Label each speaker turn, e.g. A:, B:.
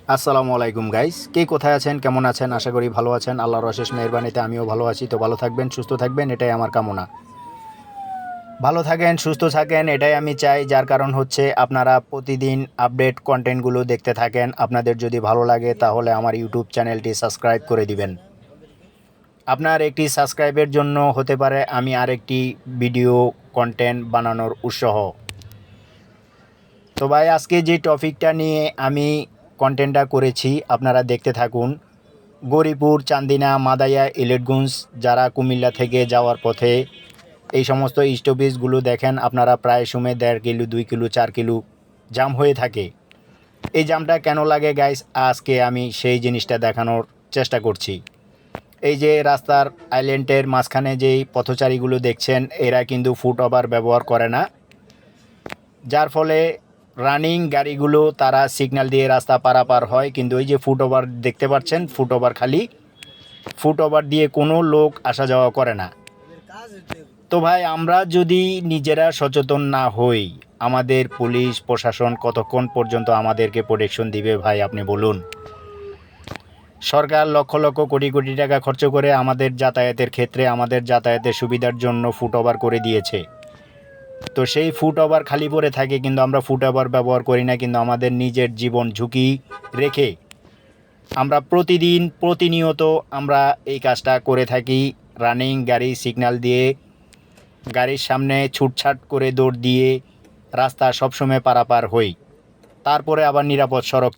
A: আসসালামু আলাইকুম গাইস, কে কোথায় আছেন, কেমন আছেন? আশা করি ভালো আছেন। আল্লাহর অশেষ মেহেরবানিতে আমিও ভালো আছি। তো ভালো থাকবেন, সুস্থ থাকবেন, এটাই আমার কামনা। ভালো থাকেন, সুস্থ থাকেন, এটাই আমি চাই। যার কারণ হচ্ছে আপনারা প্রতিদিন আপডেট কন্টেন্টগুলো দেখতে থাকেন। আপনাদের যদি ভালো লাগে তাহলে আমার ইউটিউব চ্যানেলটি সাবস্ক্রাইব করে দিবেন। আপনার একটি সাবস্ক্রাইবের জন্য হতে পারে আমি আরেকটি ভিডিও কন্টেন্ট বানানোর উৎসাহ। তো ভাই, আজকে যে টপিকটা নিয়ে আমি কন্টেন্টটা করেছি আপনারা দেখতে থাকুন। গৌরীপুর, চান্দিনা, মাদাইয়া, ইলেটগঞ্জ যারা কুমিল্লা থেকে যাওয়ার পথে এই সমস্ত স্টপেজগুলো দেখেন আপনারা, প্রায় সময় 1.5 কিলো, 2 কিলো, 4 কিলো জাম হয়ে থাকে। এই জামটা কেন লাগে গাইস, আজকে আমি সেই জিনিসটা দেখানোর চেষ্টা করছি। এই যে রাস্তার আইল্যান্ডের মাঝখানে যেই পথচারীগুলো দেখছেন, এরা কিন্তু ফুট ওভার ব্যবহার করে না। যার ফলে রানিং গাড়িগুলো তারা সিগন্যাল দিয়ে রাস্তা পারাপার হয়, কিন্তু এই যে ফুট ওভার দেখতে পাচ্ছেন, ফুট ওভার খালি, ফুট ওভার দিয়ে কোনো লোক আসা যাওয়া করে না। তো ভাই, আমরা যদি নিজেরা সচেতন না হই, আমাদের পুলিশ প্রশাসন কতক্ষণ পর্যন্ত আমাদেরকে প্রোটেকশন দিবে ভাই, আপনি বলুন। সরকার লক্ষ লক্ষ কোটি কোটি টাকা খরচ করে আমাদের যাতায়াতের ক্ষেত্রে, আমাদের যাতায়াতের সুবিধার জন্য ফুট ওভার করে দিয়েছে। তো সেই ফুট ওভার খালি পড়ে থাকে, কিন্তু আমরা ফুট ওভার ব্যবহার করি না। কিন্তু আমাদের নিজের জীবন ঝুঁকি রেখে আমরা প্রতিদিন প্রতিনিয়ত আমরা এই কাজটা করে থাকি। রানিং গাড়ি সিগন্যাল দিয়ে, গাড়ির সামনে ছুটছাট করে দৌড় দিয়ে রাস্তা সবসময় পারাপার হই। তারপরে আবার নিরাপদ সড়ক